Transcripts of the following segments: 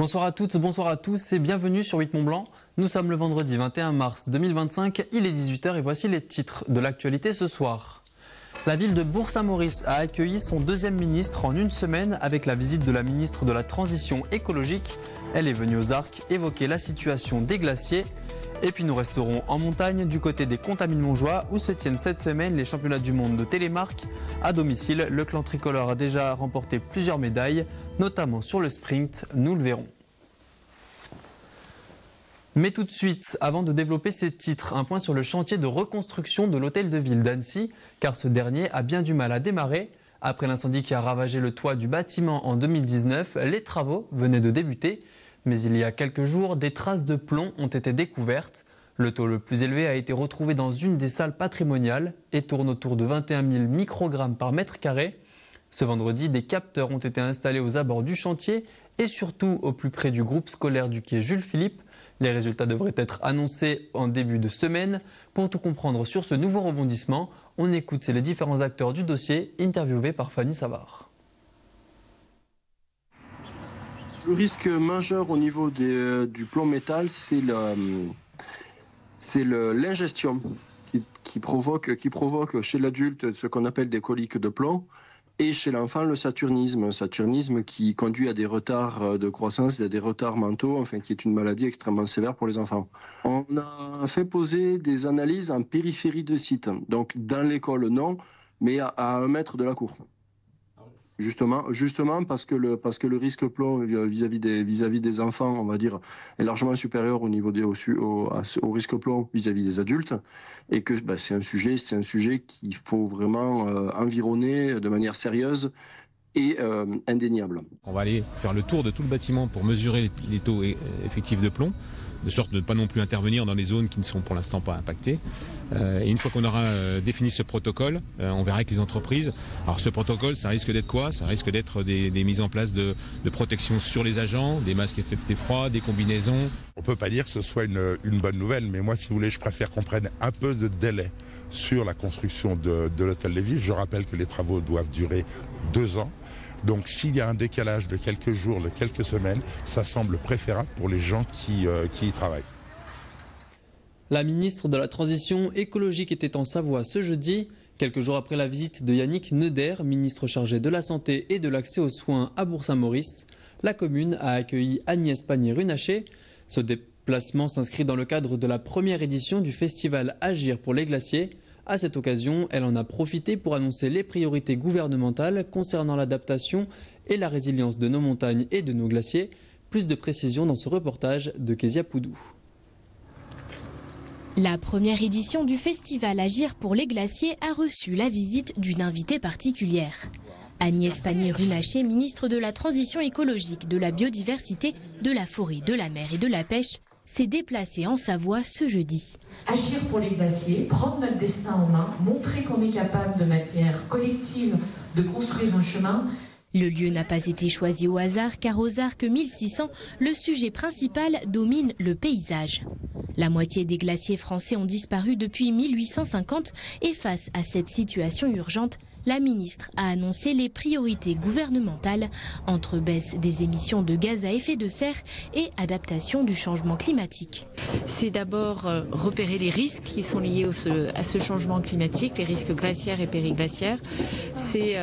Bonsoir à toutes, bonsoir à tous et bienvenue sur 8 Mont Blanc. Nous sommes le vendredi 21 mars 2025, il est 18h et voici les titres de l'actualité ce soir. La ville de Bourg-Saint-Maurice a accueilli son deuxième ministre en une semaine avec la visite de la ministre de la Transition écologique. Elle est venue aux Arcs évoquer la situation des glaciers. Et puis nous resterons en montagne du côté des Contamines-Montjoie où se tiennent cette semaine les championnats du monde de télémark. À domicile, le clan tricolore a déjà remporté plusieurs médailles, notamment sur le sprint, nous le verrons. Mais tout de suite, avant de développer ces titres, un point sur le chantier de reconstruction de l'hôtel de ville d'Annecy, car ce dernier a bien du mal à démarrer. Après l'incendie qui a ravagé le toit du bâtiment en 2019, les travaux venaient de débuter. Mais il y a quelques jours, des traces de plomb ont été découvertes. Le taux le plus élevé a été retrouvé dans une des salles patrimoniales et tourne autour de 21 000 microgrammes par mètre carré. Ce vendredi, des capteurs ont été installés aux abords du chantier et surtout au plus près du groupe scolaire du quai Jules Philippe. Les résultats devraient être annoncés en début de semaine. Pour tout comprendre sur ce nouveau rebondissement, on écoute les différents acteurs du dossier interviewés par Fanny Savard. Le risque majeur au niveau du plomb métal, c'est l'ingestion qui provoque chez l'adulte ce qu'on appelle des coliques de plomb et chez l'enfant le saturnisme qui conduit à des retards de croissance et à des retards mentaux, enfin qui est une maladie extrêmement sévère pour les enfants. On a fait poser des analyses en périphérie de site, donc dans l'école non, mais à 1 mètre de la cour. Justement parce que le risque plomb vis-à-vis des enfants, on va dire, est largement supérieur au risque plomb vis-à-vis des adultes, et que c'est un sujet qu'il faut vraiment environner de manière sérieuse et indéniable. On va aller faire le tour de tout le bâtiment pour mesurer les taux effectifs de plomb, de sorte de ne pas non plus intervenir dans les zones qui ne sont pour l'instant pas impactées. Et une fois qu'on aura défini ce protocole, on verra avec les entreprises. Alors ce protocole, ça risque d'être quoi? Ça risque d'être des mises en place de protection sur les agents, des masques FFP3, des combinaisons. On ne peut pas dire que ce soit une bonne nouvelle, mais moi, si vous voulez, je préfère qu'on prenne un peu de délai sur la construction de l'hôtel des villes. Je rappelle que les travaux doivent durer 2 ans. Donc s'il y a un décalage de quelques jours, de quelques semaines, ça semble préférable pour les gens qui y travaillent. La ministre de la Transition écologique était en Savoie ce jeudi, quelques jours après la visite de Yannick Neuder, ministre chargé de la Santé et de l'accès aux soins à Bourg-Saint-Maurice. La commune a accueilli Agnès Pannier-Runacher. Ce déplacement s'inscrit dans le cadre de la première édition du festival Agir pour les glaciers. À cette occasion, elle en a profité pour annoncer les priorités gouvernementales concernant l'adaptation et la résilience de nos montagnes et de nos glaciers. Plus de précisions dans ce reportage de Kezia Poudou. La première édition du festival Agir pour les glaciers a reçu la visite d'une invitée particulière. Agnès Pannier-Runacher, ministre de la Transition écologique, de la biodiversité, de la forêt, de la mer et de la pêche, s'est déplacée en Savoie ce jeudi. Agir pour les glaciers, prendre notre destin en main, montrer qu'on est capable de manière collective de construire un chemin. Le lieu n'a pas été choisi au hasard car aux Arcs 1600, le sujet principal domine le paysage. La moitié des glaciers français ont disparu depuis 1850 et face à cette situation urgente, la ministre a annoncé les priorités gouvernementales entre baisse des émissions de gaz à effet de serre et adaptation du changement climatique. C'est d'abord repérer les risques qui sont liés à ce changement climatique, les risques glaciaires et périglaciaires. C'est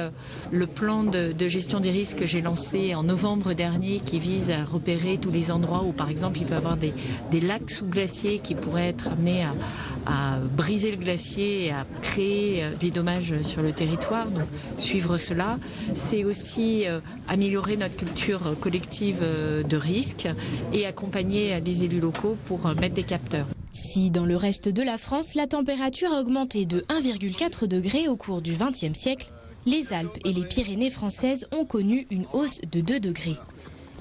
le plan de gestion des risques que j'ai lancé en novembre dernier qui vise à repérer tous les endroits où par exemple il peut y avoir des lacs sous-glaciers qui pourraient être amenés à briser le glacier et à créer des dommages sur le territoire. Donc suivre cela, c'est aussi améliorer notre culture collective de risque et accompagner les élus locaux pour mettre des capteurs. Si dans le reste de la France, la température a augmenté de 1,4 degré au cours du XXe siècle, les Alpes et les Pyrénées françaises ont connu une hausse de 2 degrés.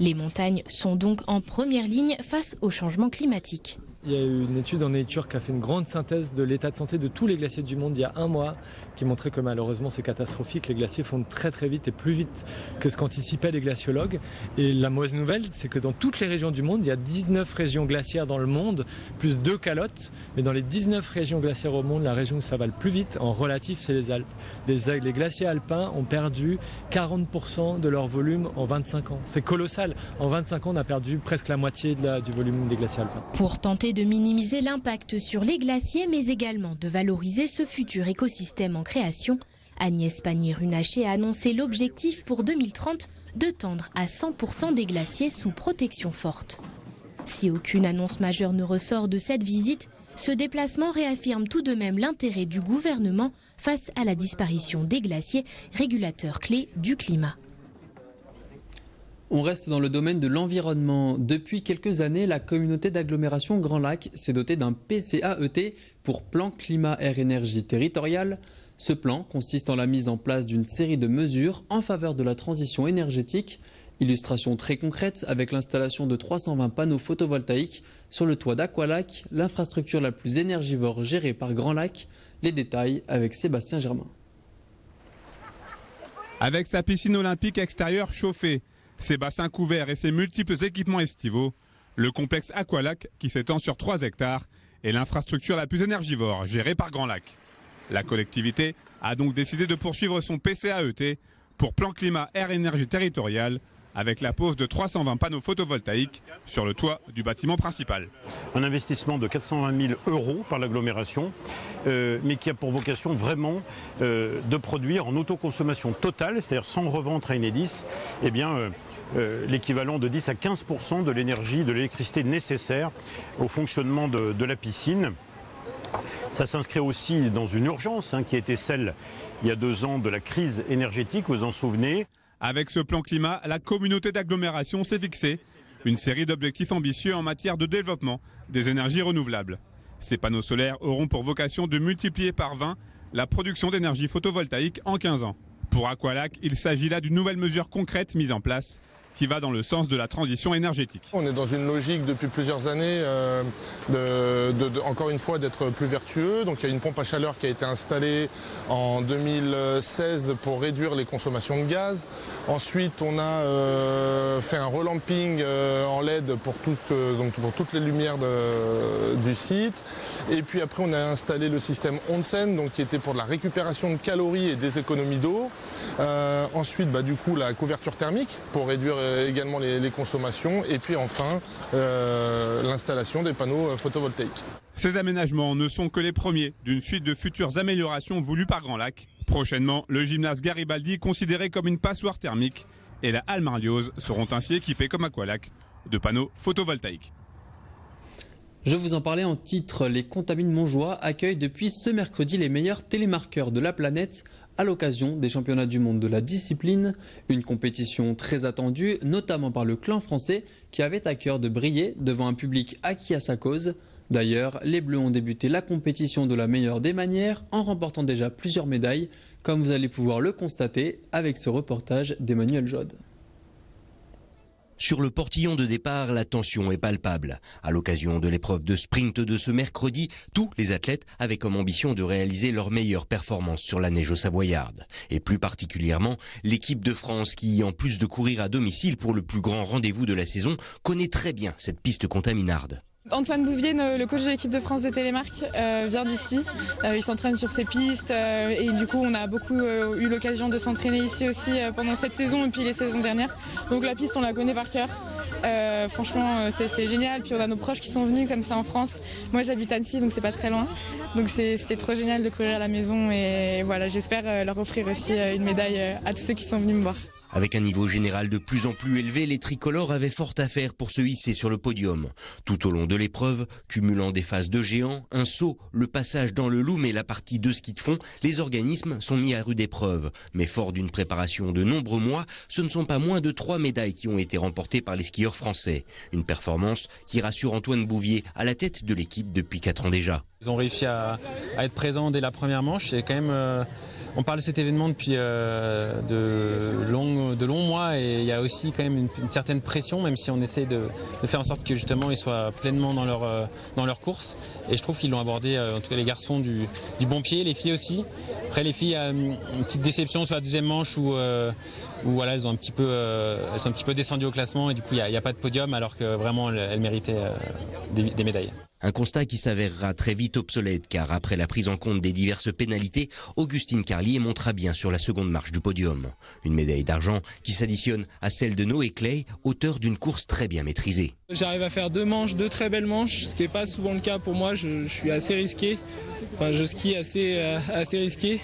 Les montagnes sont donc en première ligne face au changement climatique. Il y a eu une étude en Nature qui a fait une grande synthèse de l'état de santé de tous les glaciers du monde il y a un mois, qui montrait que malheureusement c'est catastrophique. Les glaciers fondent très très vite et plus vite que ce qu'anticipaient les glaciologues. Et la mauvaise nouvelle, c'est que dans toutes les régions du monde, il y a 19 régions glaciaires dans le monde, plus 2 calottes. Mais dans les 19 régions glaciaires au monde, la région où ça va le plus vite, en relatif, c'est les Alpes. Les glaciers alpins ont perdu 40% de leur volume en 25 ans. C'est colossal. En 25 ans, on a perdu presque la moitié du volume des glaciers alpins. Pour tenter de minimiser l'impact sur les glaciers, mais également de valoriser ce futur écosystème en création, Agnès Pannier-Runacher a annoncé l'objectif pour 2030 de tendre à 100% des glaciers sous protection forte. Si aucune annonce majeure ne ressort de cette visite, ce déplacement réaffirme tout de même l'intérêt du gouvernement face à la disparition des glaciers, régulateurs clés du climat. On reste dans le domaine de l'environnement. Depuis quelques années, la communauté d'agglomération Grand Lac s'est dotée d'un PCAET pour Plan Climat Air Énergie Territorial. Ce plan consiste en la mise en place d'une série de mesures en faveur de la transition énergétique. Illustration très concrète avec l'installation de 320 panneaux photovoltaïques sur le toit d'Aqualac, l'infrastructure la plus énergivore gérée par Grand Lac. Les détails avec Sébastien Germain. Avec sa piscine olympique extérieure chauffée, ses bassins couverts et ses multiples équipements estivaux, le complexe Aqualac, qui s'étend sur 3 hectares, est l'infrastructure la plus énergivore gérée par Grand Lac. La collectivité a donc décidé de poursuivre son PCAET pour Plan Climat Air Énergie Territorial, avec la pose de 320 panneaux photovoltaïques sur le toit du bâtiment principal. Un investissement de 420 000 € par l'agglomération, mais qui a pour vocation vraiment de produire en autoconsommation totale, c'est-à-dire sans revente à Enedis, l'équivalent de 10 à 15% de l'énergie, de l'électricité nécessaire au fonctionnement de la piscine. Ça s'inscrit aussi dans une urgence qui a été celle, il y a 2 ans, de la crise énergétique, vous en souvenez. Avec ce plan climat, la communauté d'agglomération s'est fixée une série d'objectifs ambitieux en matière de développement des énergies renouvelables. Ces panneaux solaires auront pour vocation de multiplier par 20 la production d'énergie photovoltaïque en 15 ans. Pour Aqualac, il s'agit là d'une nouvelle mesure concrète mise en place qui va dans le sens de la transition énergétique. On est dans une logique depuis plusieurs années, encore une fois, d'être plus vertueux. Donc il y a une pompe à chaleur qui a été installée en 2016 pour réduire les consommations de gaz. Ensuite, on a fait un relamping en LED pour toutes les lumières du site. Et puis après, on a installé le système Onsen, donc qui était pour de la récupération de calories et des économies d'eau. Ensuite, du coup, la couverture thermique pour réduire également les consommations, et puis enfin l'installation des panneaux photovoltaïques. Ces aménagements ne sont que les premiers d'une suite de futures améliorations voulues par Grand Lac. Prochainement, le gymnase Garibaldi, considéré comme une passoire thermique, et la halle Marlioz seront ainsi équipés comme Aqualac de panneaux photovoltaïques. Je vous en parlais en titre, les Contamines Montjoie accueillent depuis ce mercredi les meilleurs télémarqueurs de la planète à l'occasion des championnats du monde de la discipline. Une compétition très attendue, notamment par le clan français qui avait à cœur de briller devant un public acquis à sa cause. D'ailleurs, les Bleus ont débuté la compétition de la meilleure des manières en remportant déjà plusieurs médailles, comme vous allez pouvoir le constater avec ce reportage d'Emmanuel Jode. Sur le portillon de départ, la tension est palpable. À l'occasion de l'épreuve de sprint de ce mercredi, tous les athlètes avaient comme ambition de réaliser leur meilleure performance sur la neige savoyarde. Et plus particulièrement, l'équipe de France qui, en plus de courir à domicile pour le plus grand rendez-vous de la saison, connaît très bien cette piste contaminarde. Antoine Bouvier, le coach de l'équipe de France de Télémark, vient d'ici. Il s'entraîne sur ces pistes et du coup on a beaucoup eu l'occasion de s'entraîner ici aussi pendant cette saison et puis les saisons dernières. Donc la piste on la connaît par cœur. Franchement c'est génial. Puis on a nos proches qui sont venus comme ça en France. Moi j'habite Annecy donc c'est pas très loin. Donc c'était trop génial de courir à la maison et voilà, j'espère leur offrir aussi une médaille à tous ceux qui sont venus me voir. Avec un niveau général de plus en plus élevé, les tricolores avaient fort à faire pour se hisser sur le podium. Tout au long de l'épreuve, cumulant des phases de géant, un saut, le passage dans le Loom et la partie de ski de fond, les organismes sont mis à rude épreuve. Mais fort d'une préparation de nombreux mois, ce ne sont pas moins de 3 médailles qui ont été remportées par les skieurs français. Une performance qui rassure Antoine Bouvier, à la tête de l'équipe depuis 4 ans déjà. Ils ont réussi à être présents dès la première manche. C'est quand même, on parle de cet événement depuis de longues de longs mois et il y a aussi quand même une certaine pression, même si on essaie de faire en sorte que justement ils soient pleinement dans leur course. Et je trouve qu'ils l'ont abordé, en tout cas les garçons, du bon pied, les filles aussi. Après les filles, une petite déception sur la deuxième manche où voilà, elles sont un petit peu descendues au classement et du coup il n'y a pas de podium alors que vraiment elles méritaient des médailles. Un constat qui s'avérera très vite obsolète car après la prise en compte des diverses pénalités, Augustine Carlier montera bien sur la seconde marche du podium. Une médaille d'argent qui s'additionne à celle de Noé Clay, auteur d'une course très bien maîtrisée. J'arrive à faire deux très belles manches, ce qui n'est pas souvent le cas pour moi. Je suis assez risqué, enfin je skie assez risqué.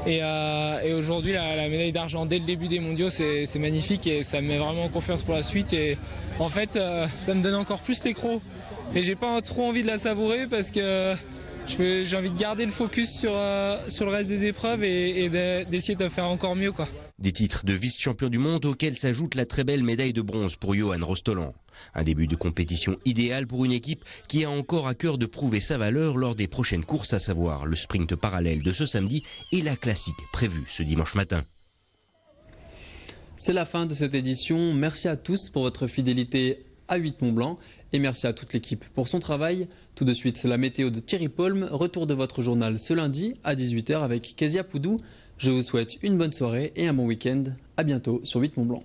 Et aujourd'hui, la médaille d'argent dès le début des mondiaux, c'est magnifique et ça me met vraiment en confiance pour la suite. Et en fait, ça me donne encore plus les crocs. Et j'ai pas trop envie de la savourer parce que j'ai envie de garder le focus sur le reste des épreuves et d'essayer de faire encore mieux, quoi. Des titres de vice-champion du monde auxquels s'ajoute la très belle médaille de bronze pour Johan Rostolan. Un début de compétition idéal pour une équipe qui a encore à cœur de prouver sa valeur lors des prochaines courses, à savoir le sprint parallèle de ce samedi et la classique prévue ce dimanche matin. C'est la fin de cette édition. Merci à tous pour votre fidélité à 8 Mont-Blanc et merci à toute l'équipe pour son travail. Tout de suite, c'est la météo de Thierry Paulme. Retour de votre journal ce lundi à 18h avec Kezia Poudou. Je vous souhaite une bonne soirée et un bon week-end. À bientôt sur 8 Mont-Blanc.